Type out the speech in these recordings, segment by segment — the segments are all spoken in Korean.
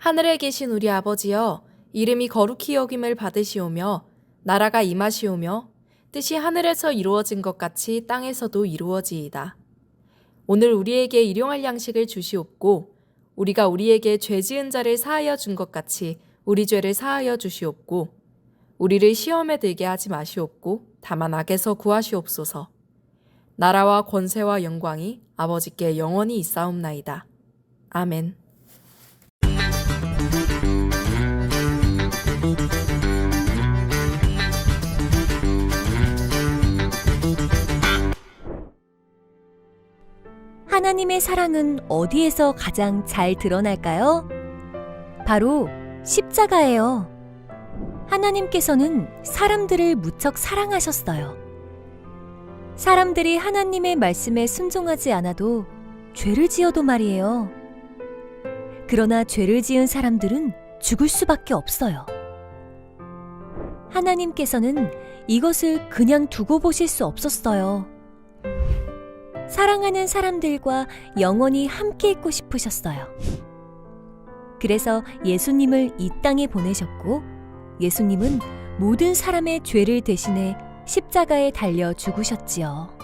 하늘에 계신 우리 아버지여, 이름이 거룩히 여김을 받으시오며, 나라가 임하시오며, 뜻이 하늘에서 이루어진 것 같이 땅에서도 이루어지이다. 오늘 우리에게 일용할 양식을 주시옵고, 우리가 우리에게 죄 지은 자를 사하여 준 것 같이 우리 죄를 사하여 주시옵고, 우리를 시험에 들게 하지 마시옵고, 다만 악에서 구하시옵소서. 나라와 권세와 영광이 아버지께 영원히 있사옵나이다. 아멘. 하나님의 사랑은 어디에서 가장 잘 드러날까요? 바로 십자가예요. 하나님께서는 사람들을 무척 사랑하셨어요. 사람들이 하나님의 말씀에 순종하지 않아도 죄를 지어도 말이에요. 그러나 죄를 지은 사람들은 죽을 수밖에 없어요. 하나님께서는 이것을 그냥 두고 보실 수 없었어요. 사랑하는 사람들과 영원히 함께 있고 싶으셨어요. 그래서 예수님을 이 땅에 보내셨고, 예수님은 모든 사람의 죄를 대신해 십자가에 달려 죽으셨지요.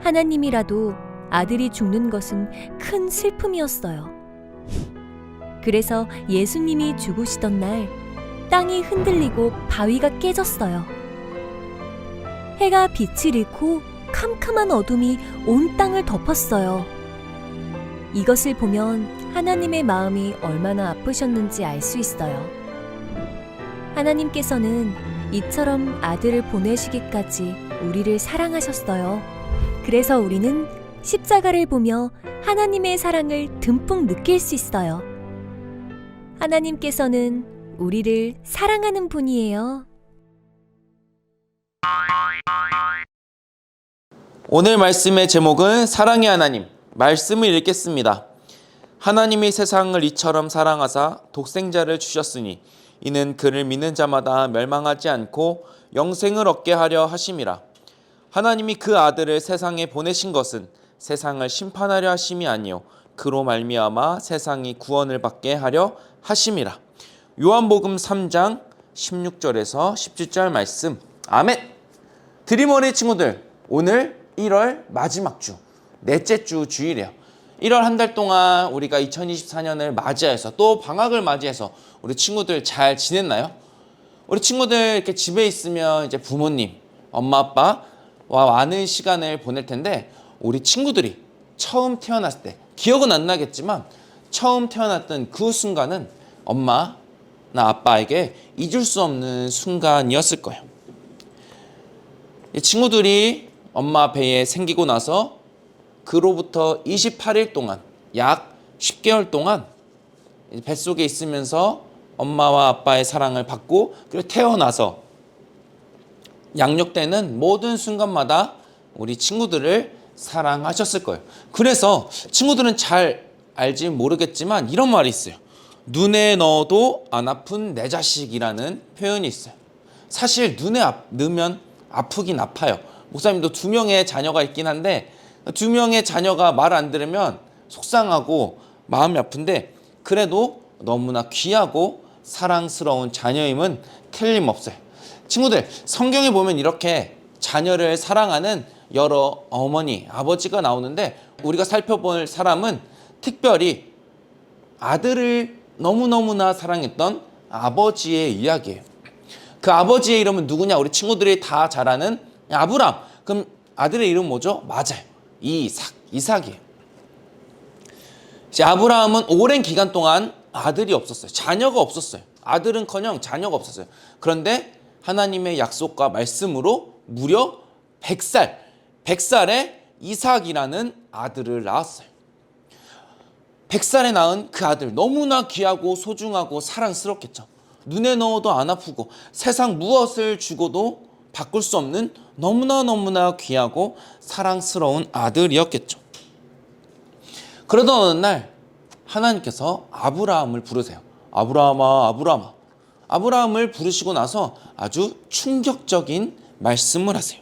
하나님이라도 아들이 죽는 것은 큰 슬픔이었어요. 그래서 예수님이 죽으시던 날 땅이 흔들리고 바위가 깨졌어요. 해가 빛을 잃고 캄캄한 어둠이 온 땅을 덮었어요. 이것을 보면 하나님의 마음이 얼마나 아프셨는지 알 수 있어요. 하나님께서는 이처럼 아들을 보내시기까지 우리를 사랑하셨어요. 그래서 우리는 십자가를 보며 하나님의 사랑을 듬뿍 느낄 수 있어요. 하나님께서는 우리를 사랑하는 분이에요. 오늘 말씀의 제목은 사랑의 하나님, 말씀을 읽겠습니다. 하나님이 세상을 이처럼 사랑하사 독생자를 주셨으니 이는 그를 믿는 자마다 멸망하지 않고 영생을 얻게 하려 하심이라. 하나님이 그 아들을 세상에 보내신 것은 세상을 심판하려 하심이 아니요 그로 말미암아 세상이 구원을 받게 하려 하심이라. 요한복음 3장 16절에서 17절 말씀. 아멘. 드림어리 친구들, 오늘 1월 마지막 주, 넷째 주 주일이에요. 1월 한 달 동안 우리가 2024년을 맞이해서 또 방학을 맞이해서 우리 친구들 잘 지냈나요? 우리 친구들 이렇게 집에 있으면 이제 부모님, 엄마, 아빠와 많은 시간을 보낼 텐데, 우리 친구들이 처음 태어났을 때, 기억은 안 나겠지만 처음 태어났던 그 순간은 엄마나 아빠에게 잊을 수 없는 순간이었을 거예요. 이 친구들이 엄마 배에 생기고 나서 그로부터 28일 동안, 약 10개월 동안 뱃속에 있으면서 엄마와 아빠의 사랑을 받고, 그리고 태어나서 양육되는 모든 순간마다 우리 친구들을 사랑하셨을 거예요. 그래서 친구들은 잘 알지 모르겠지만 이런 말이 있어요. 눈에 넣어도 안 아픈 내 자식이라는 표현이 있어요. 사실 눈에 넣으면 아프긴 아파요. 목사님도 2명의 자녀가 있긴 한데 2명의 자녀가 말 안 들으면 속상하고 마음이 아픈데, 그래도 너무나 귀하고 사랑스러운 자녀임은 틀림없어요. 친구들, 성경에 보면 이렇게 자녀를 사랑하는 여러 어머니, 아버지가 나오는데, 우리가 살펴볼 사람은 특별히 아들을 너무너무나 사랑했던 아버지의 이야기예요. 그 아버지의 이름은 누구냐? 우리 친구들이 다 잘 아는 아브람. 그럼 아들의 이름 뭐죠? 맞아요. 이삭이에요. 이제 아브라함은 오랜 기간 동안 아들이 없었어요. 자녀가 없었어요. 아들은커녕 자녀가 없었어요. 그런데 하나님의 약속과 말씀으로 무려 100살에 이삭이라는 아들을 낳았어요. 100살에 낳은 그 아들, 너무나 귀하고 소중하고 사랑스럽겠죠. 눈에 넣어도 안 아프고 세상 무엇을 주고도 바꿀 수 없는 너무나 귀하고 사랑스러운 아들이었겠죠. 그러던 어느 날 하나님께서 아브라함을 부르세요. 아브라함아, 아브라함아. 아브라함을 부르시고 나서 아주 충격적인 말씀을 하세요.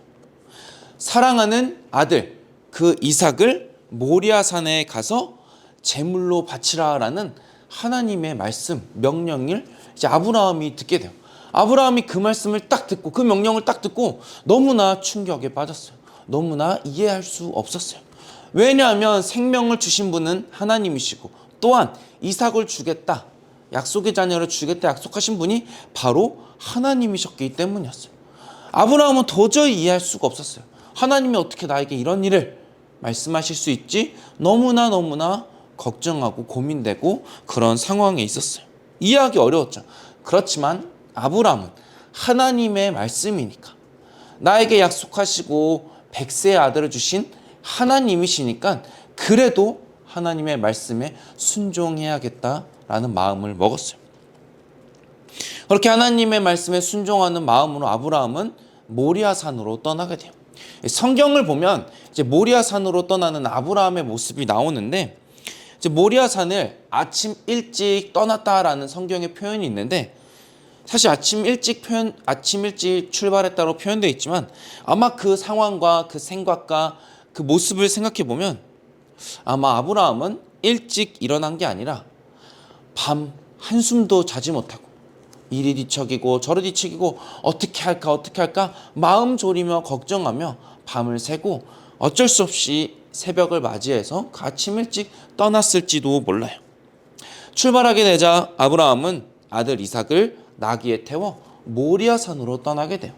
사랑하는 아들 그 이삭을 모리아산에 가서 제물로 바치라라는 하나님의 말씀, 명령을 이제 아브라함이 듣게 돼요. 아브라함이 그 말씀을 딱 듣고 그 명령을 딱 듣고 너무나 충격에 빠졌어요. 너무나 이해할 수 없었어요. 왜냐하면 생명을 주신 분은 하나님이시고 또한 이삭을 주겠다, 약속의 자녀를 주겠다 약속하신 분이 바로 하나님이셨기 때문이었어요. 아브라함은 도저히 이해할 수가 없었어요. 하나님이 어떻게 나에게 이런 일을 말씀하실 수 있지? 너무나 걱정하고 고민되고 그런 상황에 있었어요. 이해하기 어려웠죠. 그렇지만 아브라함은 하나님의 말씀이니까, 나에게 약속하시고 100세의 아들을 주신 하나님이시니까 그래도 하나님의 말씀에 순종해야겠다라는 마음을 먹었어요. 그렇게 하나님의 말씀에 순종하는 마음으로 아브라함은 모리아산으로 떠나게 돼요. 성경을 보면 이제 모리아산으로 떠나는 아브라함의 모습이 나오는데, 이제 모리아산을 아침 일찍 떠났다라는 성경의 표현이 있는데, 사실 아침 일찍 출발했다고 표현되어 있지만 아마 그 상황과 그 생각과 그 모습을 생각해 보면 아마 아브라함은 일찍 일어난 게 아니라 밤 한숨도 자지 못하고 이리 뒤척이고 저리 뒤척이고 어떻게 할까 마음 졸이며 걱정하며 밤을 새고 어쩔 수 없이 새벽을 맞이해서 아침 일찍 떠났을지도 몰라요. 출발하게 되자 아브라함은 아들 이삭을 나귀에 태워 모리아산으로 떠나게 돼요.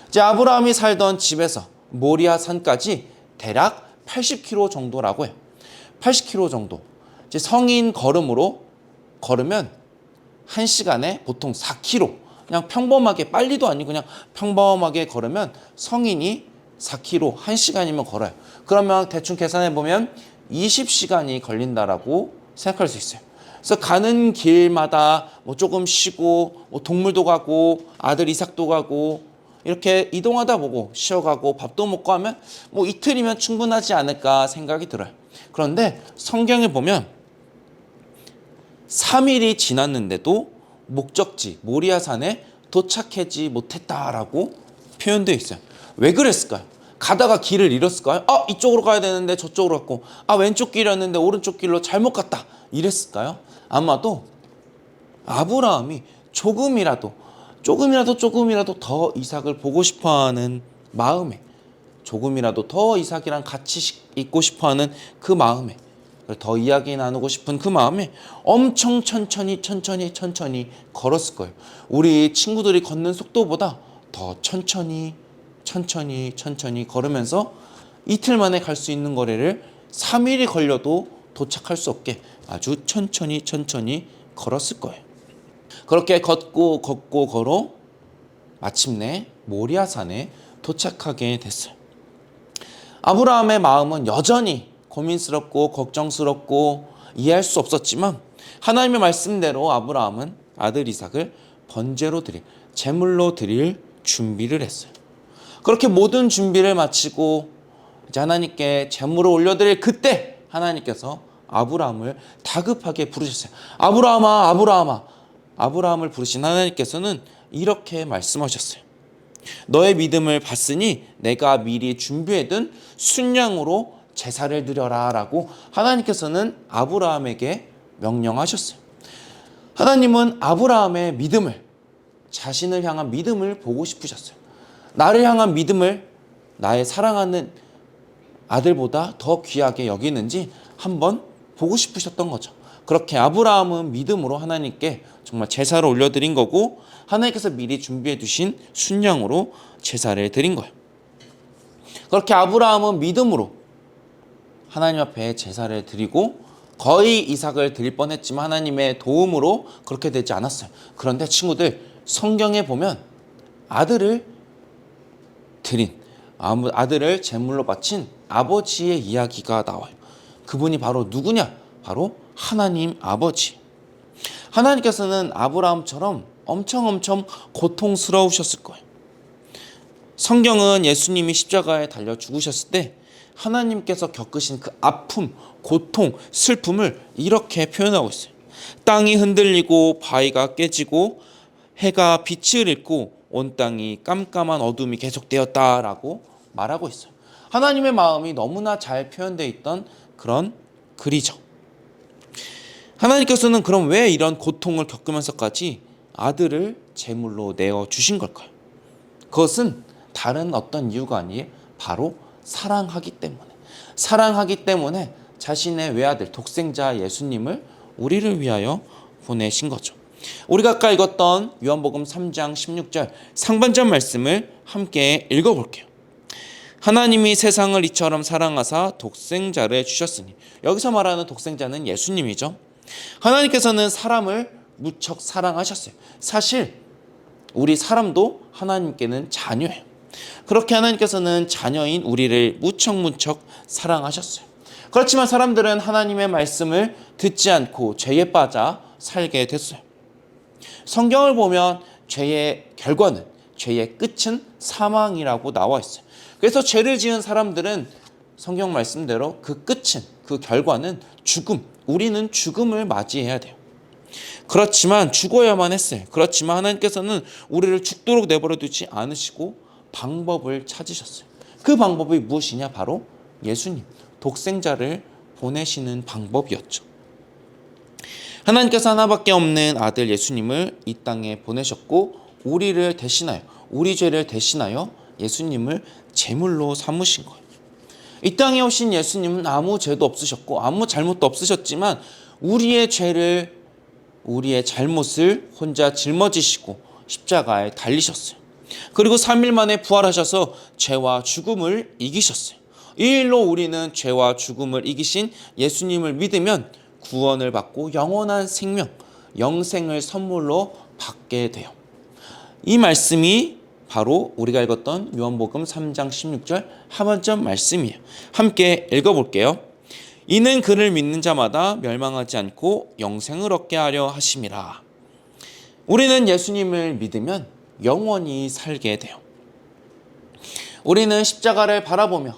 이제 아브라함이 살던 집에서 모리아산까지 대략 80km 정도라고 해요. 80km 정도. 이제 성인 걸음으로 걸으면 1시간에 보통 4km. 그냥 평범하게, 빨리도 아니고 그냥 평범하게 걸으면 성인이 4km, 1시간이면 걸어요. 그러면 대충 계산해 보면 20시간이 걸린다라고 생각할 수 있어요. 그래서 가는 길마다 뭐 조금 쉬고 뭐 동물도 가고 아들 이삭도 가고 이렇게 이동하다 보고 쉬어가고 밥도 먹고 하면 뭐 이틀이면 충분하지 않을까 생각이 들어요. 그런데 성경에 보면 3일이 지났는데도 목적지 모리아산에 도착하지 못했다라고 표현되어 있어요. 왜 그랬을까요? 가다가 길을 잃었을까요? 이쪽으로 가야 되는데 저쪽으로 갔고, 왼쪽 길이었는데 오른쪽 길로 잘못 갔다, 이랬을까요? 아마도 아브라함이 조금이라도 더 이삭을 보고 싶어하는 마음에, 조금이라도 더 이삭이랑 같이 있고 싶어하는 그 마음에, 더 이야기 나누고 싶은 그 마음에 엄청 천천히 걸었을 거예요. 우리 친구들이 걷는 속도보다 더 천천히 걸으면서 이틀 만에 갈 수 있는 거리를 3일이 걸려도 도착할 수 없게 아주 천천히 걸었을 거예요. 그렇게 걷고 걸어 마침내 모리아산에 도착하게 됐어요. 아브라함의 마음은 여전히 고민스럽고 걱정스럽고 이해할 수 없었지만 하나님의 말씀대로 아브라함은 아들 이삭을 번제로 드릴, 제물로 드릴 준비를 했어요. 그렇게 모든 준비를 마치고 이제 하나님께 제물을 올려드릴 그때 하나님께서 아브라함을 다급하게 부르셨어요. 아브라함을 부르신 하나님께서는 이렇게 말씀하셨어요. 너의 믿음을 봤으니 내가 미리 준비해둔 순양으로 제사를 드려라 라고 하나님께서는 아브라함에게 명령하셨어요. 하나님은 아브라함의 믿음을, 자신을 향한 믿음을 보고 싶으셨어요. 나를 향한 믿음을 나의 사랑하는 아들보다 더 귀하게 여기는지 한번 보고 싶으셨던 거죠. 그렇게 아브라함은 믿음으로 하나님께 정말 제사를 올려드린 거고, 하나님께서 미리 준비해 두신 순양으로 제사를 드린 거예요. 그렇게 아브라함은 믿음으로 하나님 앞에 제사를 드리고 거의 이삭을 드릴 뻔했지만 하나님의 도움으로 그렇게 되지 않았어요. 그런데 친구들, 성경에 보면 아들을 제물로 바친 아버지의 이야기가 나와요. 그분이 바로 누구냐? 바로 하나님 아버지. 하나님께서는 아브라함처럼 엄청 고통스러우셨을 거예요. 성경은 예수님이 십자가에 달려 죽으셨을 때 하나님께서 겪으신 그 아픔, 고통, 슬픔을 이렇게 표현하고 있어요. 땅이 흔들리고 바위가 깨지고 해가 빛을 잃고 온 땅이 깜깜한 어둠이 계속되었다라고 말하고 있어요. 하나님의 마음이 너무나 잘 표현되어 있던 그런 글이죠. 하나님께서는 그럼 왜 이런 고통을 겪으면서까지 아들을 제물로 내어 주신 걸까요? 그것은 다른 어떤 이유가 아니에요. 바로 사랑하기 때문에 자신의 외아들 독생자 예수님을 우리를 위하여 보내신 거죠. 우리가 아까 읽었던 요한복음 3장 16절 상반절 말씀을 함께 읽어볼게요. 하나님이 세상을 이처럼 사랑하사 독생자를 주셨으니, 여기서 말하는 독생자는 예수님이죠. 하나님께서는 사람을 무척 사랑하셨어요. 사실 우리 사람도 하나님께는 자녀예요. 그렇게 하나님께서는 자녀인 우리를 무척 사랑하셨어요. 그렇지만 사람들은 하나님의 말씀을 듣지 않고 죄에 빠져 살게 됐어요. 성경을 보면 죄의 결과는, 죄의 끝은 사망이라고 나와 있어요. 그래서 죄를 지은 사람들은 성경 말씀대로 그 끝은, 그 결과는 죽음, 우리는 죽음을 맞이해야 돼요. 그렇지만 죽어야만 했어요. 그렇지만 하나님께서는 우리를 죽도록 내버려 두지 않으시고 방법을 찾으셨어요. 그 방법이 무엇이냐? 바로 예수님, 독생자를 보내시는 방법이었죠. 하나님께서 하나밖에 없는 아들 예수님을 이 땅에 보내셨고, 우리를 대신하여, 우리 죄를 대신하여 예수님을 제물로 삼으신 거예요. 이 땅에 오신 예수님은 아무 죄도 없으셨고 아무 잘못도 없으셨지만 우리의 죄를, 우리의 잘못을 혼자 짊어지시고 십자가에 달리셨어요. 그리고 3일 만에 부활하셔서 죄와 죽음을 이기셨어요. 이 일로 우리는 죄와 죽음을 이기신 예수님을 믿으면 구원을 받고 영원한 생명, 영생을 선물로 받게 돼요. 이 말씀이 바로 우리가 읽었던 요한복음 3장 16절 하반절 말씀이에요. 함께 읽어볼게요. 이는 그를 믿는 자마다 멸망하지 않고 영생을 얻게 하려 하심이라. 우리는 예수님을 믿으면 영원히 살게 돼요. 우리는 십자가를 바라보며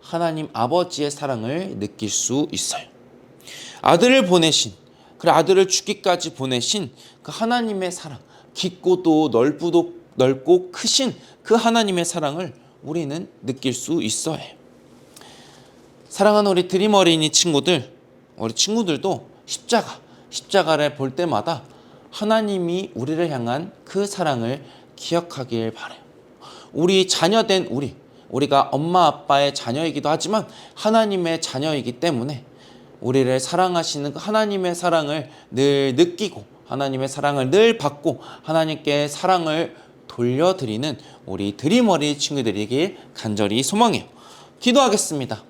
하나님 아버지의 사랑을 느낄 수 있어요. 아들을 보내신, 그 아들을 죽기까지 보내신 그 하나님의 사랑, 깊고도 넓고 크신 그 하나님의 사랑을 우리는 느낄 수 있어야 해요. 사랑하는 우리 드림 어린이 친구들, 우리 친구들도 십자가를 볼 때마다 하나님이 우리를 향한 그 사랑을 기억하길 바라요. 우리 자녀된 우리가 엄마 아빠의 자녀이기도 하지만 하나님의 자녀이기 때문에 우리를 사랑하시는 그 하나님의 사랑을 늘 느끼고 하나님의 사랑을 늘 받고 하나님께 사랑을 돌려드리는 우리 드림 어린이 친구들이길 간절히 소망해요. 기도하겠습니다.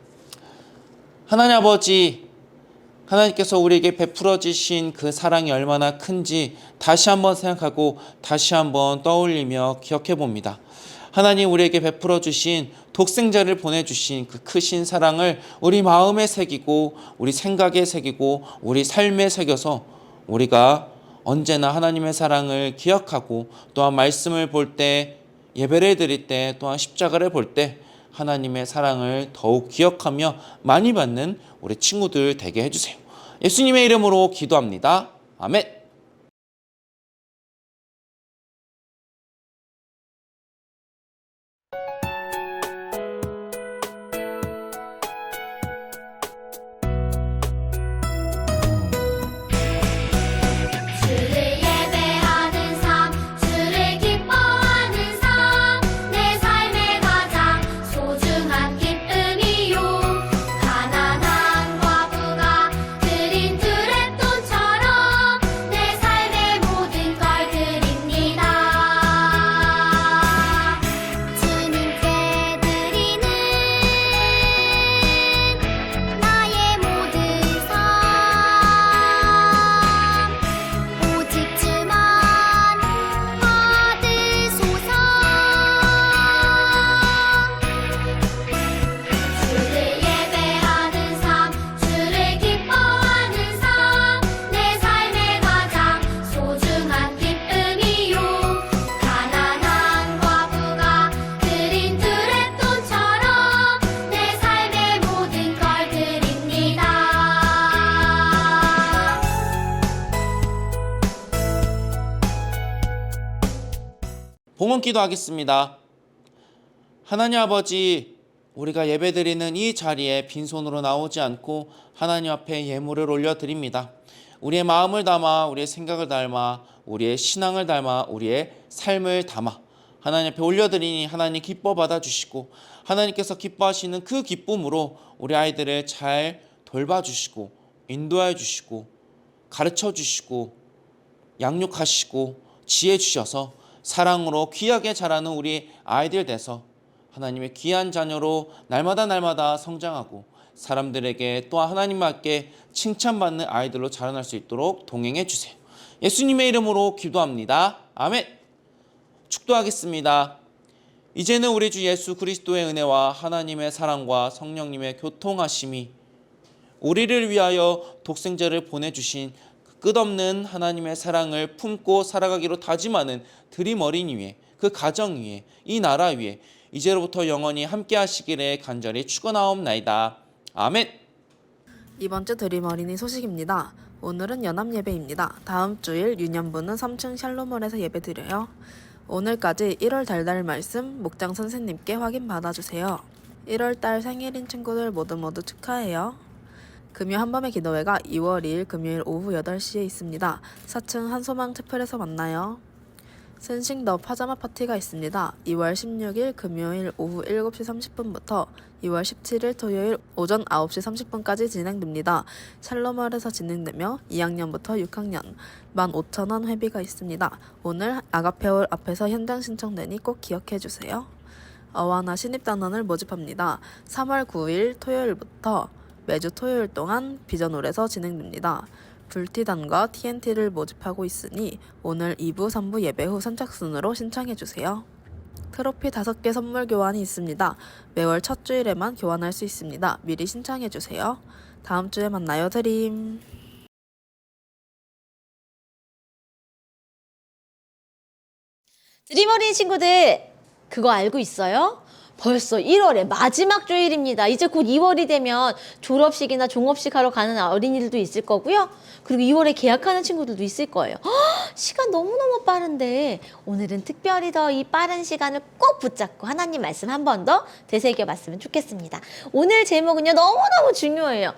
하나님 아버지, 하나님께서 우리에게 베풀어 주신 그 사랑이 얼마나 큰지 다시 한번 생각하고 다시 한번 떠올리며 기억해 봅니다. 하나님, 우리에게 베풀어 주신 독생자를 보내주신 그 크신 사랑을 우리 마음에 새기고 우리 생각에 새기고 우리 삶에 새겨서 우리가 언제나 하나님의 사랑을 기억하고 또한 말씀을 볼 때, 예배를 드릴 때, 또한 십자가를 볼 때 하나님의 사랑을 더욱 기억하며 많이 받는 우리 친구들 되게 해주세요. 예수님의 이름으로 기도합니다. 아멘. 봉헌 기도하겠습니다. 하나님 아버지, 우리가 예배드리는 이 자리에 빈손으로 나오지 않고 하나님 앞에 예물을 올려드립니다. 우리의 마음을 담아, 우리의 생각을 담아, 우리의 신앙을 담아, 우리의 삶을 담아 하나님 앞에 올려드리니 하나님 기뻐 받아주시고 하나님께서 기뻐하시는 그 기쁨으로 우리 아이들을 잘 돌봐주시고 인도해 주시고 가르쳐 주시고 양육하시고 지혜 주셔서 사랑으로 귀하게 자라는 우리 아이들 돼서 하나님의 귀한 자녀로 날마다 성장하고 사람들에게 또 하나님께 칭찬받는 아이들로 자라날 수 있도록 동행해 주세요. 예수님의 이름으로 기도합니다. 아멘. 축도하겠습니다. 이제는 우리 주 예수 그리스도의 은혜와 하나님의 사랑과 성령님의 교통하심이 우리를 위하여 독생자를 보내주신 그 끝없는 하나님의 사랑을 품고 살아가기로 다짐하는 드림 어린이 위에, 그 가정 위에, 이 나라 위에 이제로부터 영원히 함께 하시기를 간절히 축원하옵나이다. 아멘. 이번 주 드림 어린이 소식입니다. 오늘은 연합 예배입니다. 다음 주일 유년부는 3층 샬롬홀에서 예배 드려요. 오늘까지 1월 달달 말씀 목장 선생님께 확인 받아주세요. 1월 달 생일인 친구들 모두 축하해요. 금요 한밤의 기도회가 2월 2일 금요일 오후 8시에 있습니다. 4층 한소망 채플에서 만나요. 센싱더 파자마 파티가 있습니다. 2월 16일 금요일 오후 7시 30분부터 2월 17일 토요일 오전 9시 30분까지 진행됩니다. 샬롬홀에서 진행되며 2학년부터 6학년 15,000원 회비가 있습니다. 오늘 아가페올 앞에서 현장 신청되니 꼭 기억해주세요. 어와나 신입단원을 모집합니다. 3월 9일 토요일부터 매주 토요일 동안 비전홀에서 진행됩니다. 불티단과 TNT를 모집하고 있으니 오늘 2부, 3부 예배 후 선착순으로 신청해주세요. 트로피 5개 선물 교환이 있습니다. 매월 첫 주일에만 교환할 수 있습니다. 미리 신청해주세요. 다음 주에 만나요. 드림. 드림 어린 친구들, 그거 알고 있어요? 벌써 1월의 마지막 주일입니다. 이제 곧 2월이 되면 졸업식이나 종업식 하러 가는 어린이들도 있을 거고요. 그리고 2월에 개학하는 친구들도 있을 거예요. 시간 너무너무 빠른데 오늘은 특별히 더 이 빠른 시간을 꼭 붙잡고 하나님 말씀 한 번 더 되새겨 봤으면 좋겠습니다. 오늘 제목은요, 너무너무 중요해요.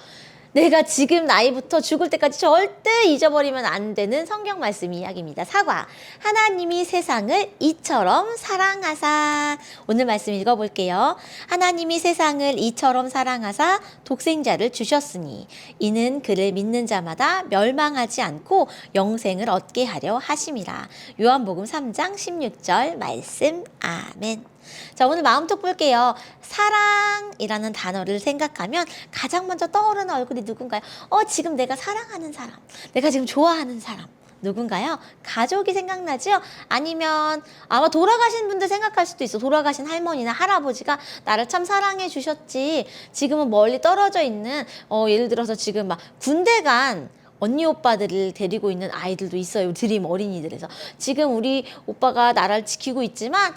내가 지금 나이부터 죽을 때까지 절대 잊어버리면 안 되는 성경 말씀 이야기입니다. 사과. 하나님이 세상을 이처럼 사랑하사. 오늘 말씀 읽어볼게요. 하나님이 세상을 이처럼 사랑하사 독생자를 주셨으니 이는 그를 믿는 자마다 멸망하지 않고 영생을 얻게 하려 하심이라. 요한복음 3장 16절 말씀. 아멘. 자, 오늘 마음톡 볼게요. 사랑이라는 단어를 생각하면 가장 먼저 떠오르는 얼굴이 누군가요? 지금 내가 사랑하는 사람, 내가 지금 좋아하는 사람 누군가요? 가족이 생각나죠? 아니면 아마 돌아가신 분들 생각할 수도 있어. 돌아가신 할머니나 할아버지가 나를 참 사랑해 주셨지. 지금은 멀리 떨어져 있는 예를 들어서 지금 막 군대 간 언니 오빠들을 데리고 있는 아이들도 있어요. 드림 어린이들에서. 지금 우리 오빠가 나를 지키고 있지만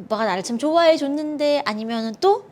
오빠가 나를 참 좋아해 줬는데, 아니면은 또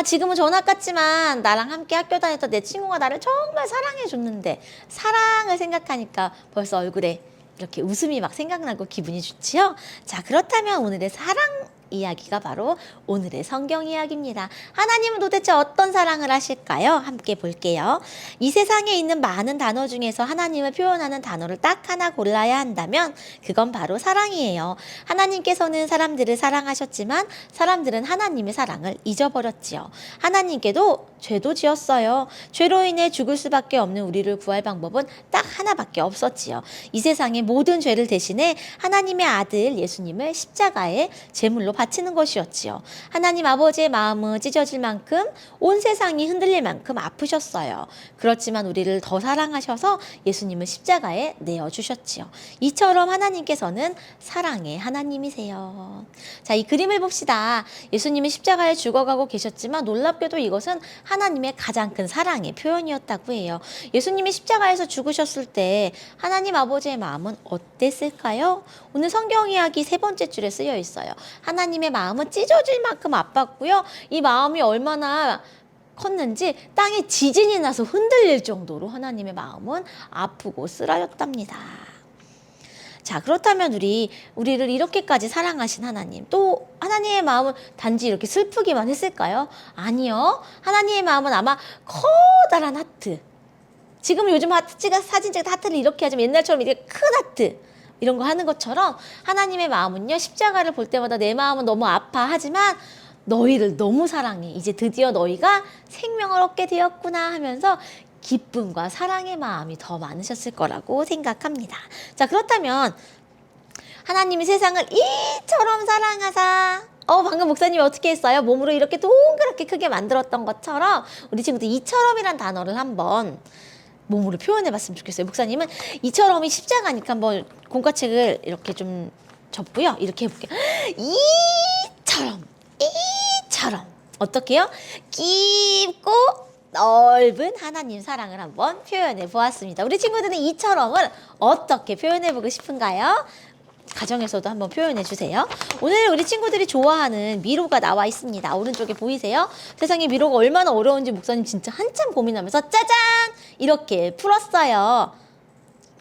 지금은 전화 같지만 나랑 함께 학교 다녔던 내 친구가 나를 정말 사랑해 줬는데, 사랑을 생각하니까 벌써 얼굴에 이렇게 웃음이 막 생각나고 기분이 좋지요? 자, 그렇다면 오늘의 사랑 이야기가 바로 오늘의 성경 이야기입니다. 하나님은 도대체 어떤 사랑을 하실까요? 함께 볼게요. 이 세상에 있는 많은 단어 중에서 하나님을 표현하는 단어를 딱 하나 골라야 한다면 그건 바로 사랑이에요. 하나님께서는 사람들을 사랑하셨지만 사람들은 하나님의 사랑을 잊어버렸지요. 하나님께도 죄도 지었어요. 죄로 인해 죽을 수밖에 없는 우리를 구할 방법은 딱 하나밖에 없었지요. 이 세상의 모든 죄를 대신해 하나님의 아들 예수님을 십자가에 제물로 바치는 것이었지요. 하나님 아버지의 마음은 찢어질 만큼, 온 세상이 흔들릴 만큼 아프셨어요. 그렇지만 우리를 더 사랑하셔서 예수님을 십자가에 내어주셨지요. 이처럼 하나님께서는 사랑의 하나님이세요. 자, 이 그림을 봅시다. 예수님이 십자가에 죽어가고 계셨지만 놀랍게도 이것은 하나님의 가장 큰 사랑의 표현이었다고 해요. 예수님이 십자가에서 죽으셨을 때 하나님 아버지의 마음은 어땠을까요? 오늘 성경 이야기 3번째 줄에 쓰여 있어요. 하나님의 마음은 찢어질 만큼 아팠고요. 이 마음이 얼마나 컸는지 땅에 지진이 나서 흔들릴 정도로 하나님의 마음은 아프고 쓰라렸답니다. 자, 그렇다면 우리를 이렇게까지 사랑하신 하나님, 또 하나님의 마음은 단지 이렇게 슬프기만 했을까요? 아니요. 하나님의 마음은 아마 커다란 하트, 지금 요즘 사진 찍을 때 하트를 이렇게 하지만 옛날처럼 이렇게 큰 하트 이런 거 하는 것처럼 하나님의 마음은요, 십자가를 볼 때마다 내 마음은 너무 아파하지만 너희를 너무 사랑해. 이제 드디어 너희가 생명을 얻게 되었구나 하면서 기쁨과 사랑의 마음이 더 많으셨을 거라고 생각합니다. 자, 그렇다면 하나님이 세상을 이처럼 사랑하사, 방금 목사님이 어떻게 했어요? 몸으로 이렇게 동그랗게 크게 만들었던 것처럼 우리 친구들 이처럼이란 단어를 한번 몸으로 표현해 봤으면 좋겠어요. 목사님은 이처럼이 십자가니까 한번 공과책을 이렇게 좀 접고요. 이렇게 해볼게요. 이처럼 어떻게요? 깊고 넓은 하나님 사랑을 한번 표현해 보았습니다. 우리 친구들은 이처럼을 어떻게 표현해 보고 싶은가요? 가정에서도 한번 표현해 주세요. 오늘 우리 친구들이 좋아하는 미로가 나와 있습니다. 오른쪽에 보이세요? 세상에 미로가 얼마나 어려운지 목사님 진짜 한참 고민하면서 짜잔! 이렇게 풀었어요.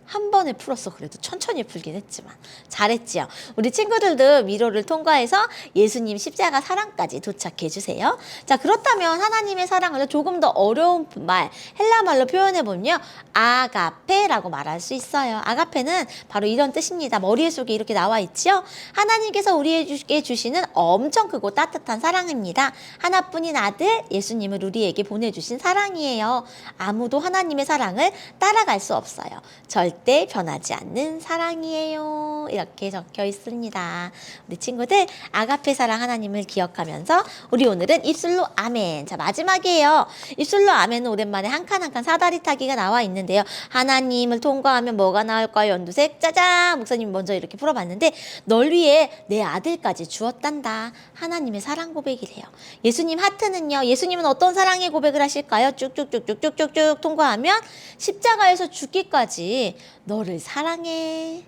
한 번에 풀었어. 그래도 천천히 풀긴 했지만 잘했지요. 우리 친구들도 미로를 통과해서 예수님 십자가 사랑까지 도착해 주세요. 자, 그렇다면 하나님의 사랑을 조금 더 어려운 말, 헬라 말로 표현해 보면요, 아가페라고 말할 수 있어요. 아가페는 바로 이런 뜻입니다. 머리 속에 이렇게 나와 있지요. 하나님께서 우리에게 주시는 엄청 크고 따뜻한 사랑입니다. 하나뿐인 아들 예수님을 우리에게 보내주신 사랑이에요. 아무도 하나님의 사랑을 따라갈 수 없어요. 절대 변하지 않는 사랑이에요. 이렇게 적혀 있습니다. 우리 친구들 아가페 사랑 하나님을 기억하면서 우리 오늘은 입술로 아멘. 자, 마지막이에요. 입술로 아멘은 오랜만에 한 칸 한 칸 사다리 타기가 나와 있는데요. 하나님을 통과하면 뭐가 나올까요? 연두색 짜잔. 목사님이 먼저 이렇게 풀어봤는데 널 위해 내 아들까지 주었단다. 하나님의 사랑 고백이래요. 예수님 하트는요. 예수님은 어떤 사랑의 고백을 하실까요? 쭉쭉쭉쭉쭉쭉 통과하면 십자가에서 죽기까지 너를 사랑해.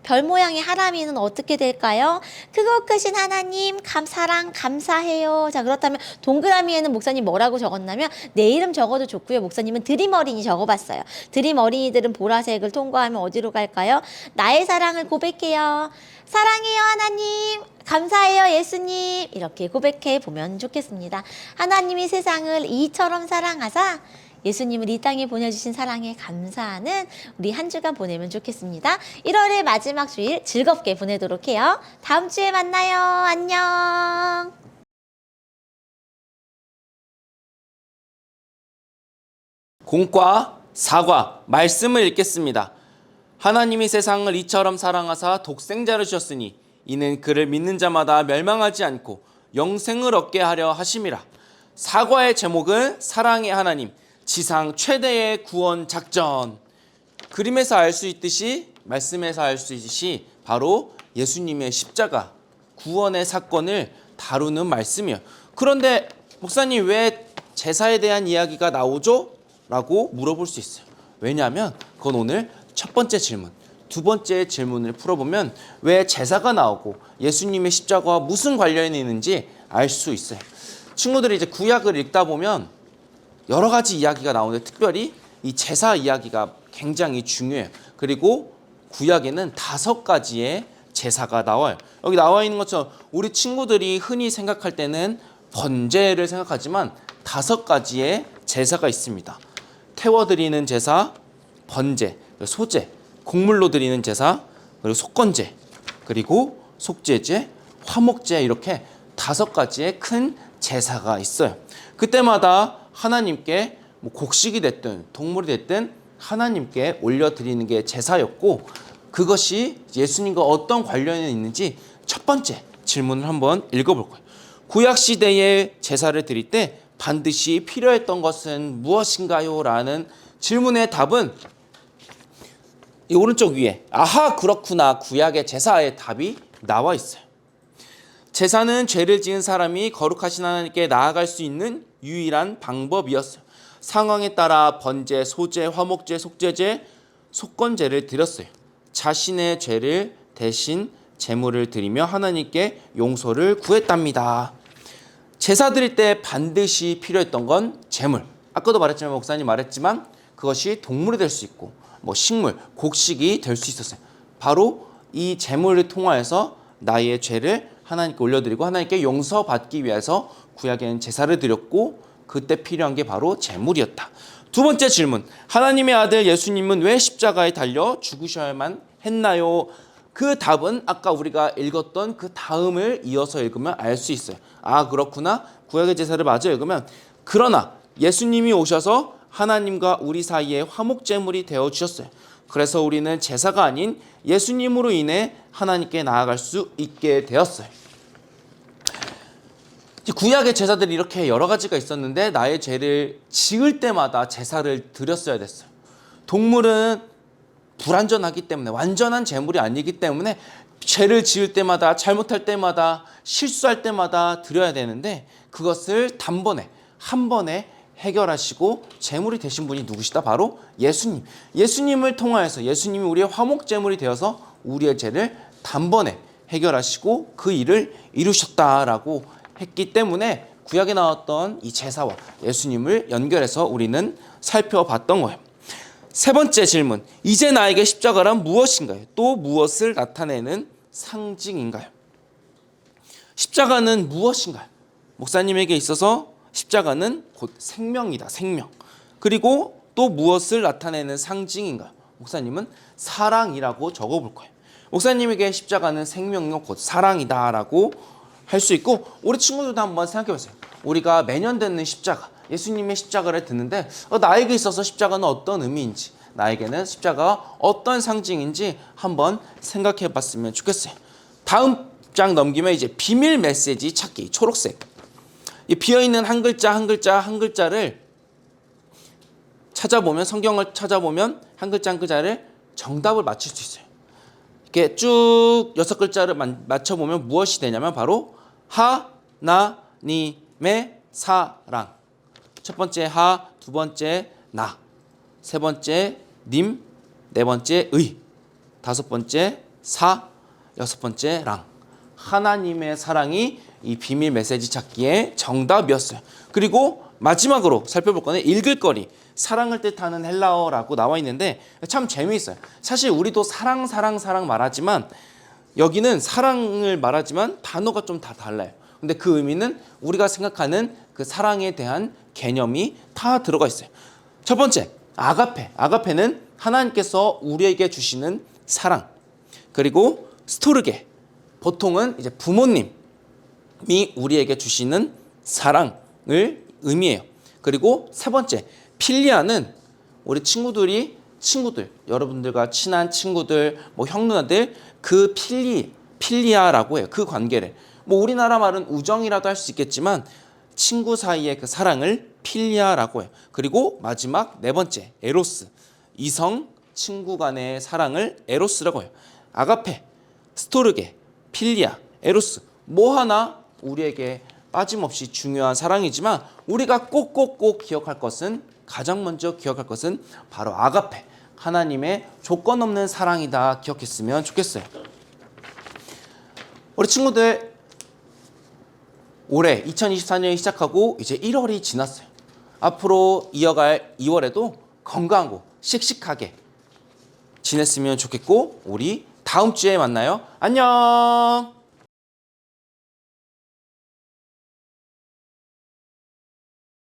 별 모양의 하람이는 어떻게 될까요? 크고 크신 하나님 사랑 감사해요. 자, 그렇다면 동그라미에는 목사님 뭐라고 적었냐면 내 이름 적어도 좋고요. 목사님은 드림 어린이 적어봤어요. 드림 어린이들은 보라색을 통과하면 어디로 갈까요? 나의 사랑을 고백해요. 사랑해요 하나님. 감사해요 예수님. 이렇게 고백해 보면 좋겠습니다. 하나님이 세상을 이처럼 사랑하사 예수님을 이 땅에 보내주신 사랑에 감사하는 우리 한 주간 보내면 좋겠습니다. 1월의 마지막 주일 즐겁게 보내도록 해요. 다음 주에 만나요. 안녕. 공과 사과 말씀을 읽겠습니다. 하나님이 세상을 이처럼 사랑하사 독생자를 주셨으니 이는 그를 믿는 자마다 멸망하지 않고 영생을 얻게 하려 하심이라. 사과의 제목은 사랑의 하나님, 지상 최대의 구원 작전. 그림에서 알 수 있듯이 말씀에서 알 수 있듯이 바로 예수님의 십자가 구원의 사건을 다루는 말씀이에요. 그런데 목사님 왜 제사에 대한 이야기가 나오죠? 라고 물어볼 수 있어요. 왜냐하면 그건 오늘 첫 번째 질문, 두 번째 질문을 풀어보면 왜 제사가 나오고 예수님의 십자가와 무슨 관련이 있는지 알 수 있어요. 친구들이 이제 구약을 읽다 보면 여러 가지 이야기가 나오는데 특별히 이 제사 이야기가 굉장히 중요해요. 그리고 구약에는 5가지의 제사가 나와요. 여기 나와 있는 것처럼 우리 친구들이 흔히 생각할 때는 번제를 생각하지만 5가지의 제사가 있습니다. 태워드리는 제사, 번제, 소제, 곡물로 드리는 제사, 그리고 속건제, 그리고 속죄제, 화목제 이렇게 5가지의 큰 제사가 있어요. 그때마다 하나님께 곡식이 됐든 동물이 됐든 하나님께 올려드리는 게 제사였고 그것이 예수님과 어떤 관련이 있는지 첫 번째 질문을 한번 읽어볼 거예요. 구약시대에 제사를 드릴 때 반드시 필요했던 것은 무엇인가요? 라는 질문의 답은 이 오른쪽 위에 아하 그렇구나 구약의 제사의 답이 나와 있어요. 제사는 죄를 지은 사람이 거룩하신 하나님께 나아갈 수 있는 유일한 방법이었어요. 상황에 따라 번제, 소제, 화목제, 속죄제, 속건제를 드렸어요. 자신의 죄를 대신 제물을 드리며 하나님께 용서를 구했답니다. 제사 드릴 때 반드시 필요했던 건 제물. 아까도 말했지만 목사님 말했지만 그것이 동물이 될 수 있고 식물, 곡식이 될 수 있었어요. 바로 이 제물을 통하여서 나의 죄를 하나님께 올려드리고 하나님께 용서받기 위해서 구약에는 제사를 드렸고 그때 필요한 게 바로 제물이었다. 두 번째 질문. 하나님의 아들 예수님은 왜 십자가에 달려 죽으셔야만 했나요? 그 답은 아까 우리가 읽었던 그 다음을 이어서 읽으면 알 수 있어요. 아, 그렇구나. 구약의 제사를 마저 읽으면, 그러나 예수님이 오셔서 하나님과 우리 사이에 화목제물이 되어 주셨어요. 그래서 우리는 제사가 아닌 예수님으로 인해 하나님께 나아갈 수 있게 되었어요. 구약의 제사들이 이렇게 여러 가지가 있었는데 나의 죄를 지을 때마다 제사를 드렸어야 됐어요. 동물은 불완전하기 때문에, 완전한 제물이 아니기 때문에 죄를 지을 때마다, 잘못할 때마다, 실수할 때마다 드려야 되는데, 그것을 단번에 한 번에 해결하시고 제물이 되신 분이 누구시다? 바로 예수님. 예수님을 통하여서 예수님이 우리의 화목 제물이 되어서 우리의 죄를 단번에 해결하시고 그 일을 이루셨다라고 했기 때문에 구약에 나왔던 이 제사와 예수님을 연결해서 우리는 살펴봤던 거예요. 세 번째 질문. 이제 나에게 십자가란 무엇인가요? 또 무엇을 나타내는 상징인가요? 십자가는 무엇인가요? 목사님에게 있어서 십자가는 곧 생명이다. 생명. 그리고 또 무엇을 나타내는 상징인가요? 목사님은 사랑이라고 적어볼 거예요. 목사님에게 십자가는 생명이요 곧 사랑이다라고 할 수 있고, 우리 친구들도 한번 생각해 보세요. 우리가 매년 듣는 십자가, 예수님의 십자가를 듣는데 나에게 있어서 십자가는 어떤 의미인지, 나에게는 십자가가 어떤 상징인지 한번 생각해 봤으면 좋겠어요. 다음 장 넘기면 이제 비밀 메시지 찾기, 초록색. 이 비어있는 한 글자 한 글자 한 글자를 찾아보면, 성경을 찾아보면 한 글자 한 글자를 정답을 맞출 수 있어요. 이렇게 쭉 6글자를 맞춰보면 무엇이 되냐면 바로 하나님의 사랑. 첫 번째 하, 두 번째 나, 세 번째 님, 네 번째 의, 다섯 번째 사, 여섯 번째 랑. 하나님의 사랑이 이 비밀 메시지 찾기의 정답이었어요. 그리고 마지막으로 살펴볼 거는 읽을 거리. 사랑을 뜻하는 헬라어라고 나와 있는데 참 재미있어요. 사실 우리도 사랑 말하지만 여기는 사랑을 말하지만 단어가 좀 다 달라요. 근데 그 의미는 우리가 생각하는 그 사랑에 대한 개념이 다 들어가 있어요. 첫 번째, 아가페. 아가페는 하나님께서 우리에게 주시는 사랑. 그리고 스토르게. 보통은 이제 부모님이 우리에게 주시는 사랑을 의미해요. 그리고 세 번째, 필리아는 우리 친구들, 여러분들과 친한 친구들, 뭐 형 누나들, 그 필리아라고 해요. 그 관계를. 뭐 우리나라 말은 우정이라도 할 수 있겠지만 친구 사이의 그 사랑을 필리아라고 해요. 그리고 마지막 네 번째, 에로스. 이성 친구 간의 사랑을 에로스라고 해요. 아가페, 스토르게, 필리아, 에로스. 뭐 하나 우리에게 빠짐없이 중요한 사랑이지만 우리가 꼭 기억할 것은, 가장 먼저 기억할 것은 바로 아가페, 하나님의 조건 없는 사랑이다 기억했으면 좋겠어요. 우리 친구들 올해 2024년이 시작하고 이제 1월이 지났어요. 앞으로 이어갈 2월에도 건강하고 씩씩하게 지냈으면 좋겠고, 우리 다음 주에 만나요. 안녕.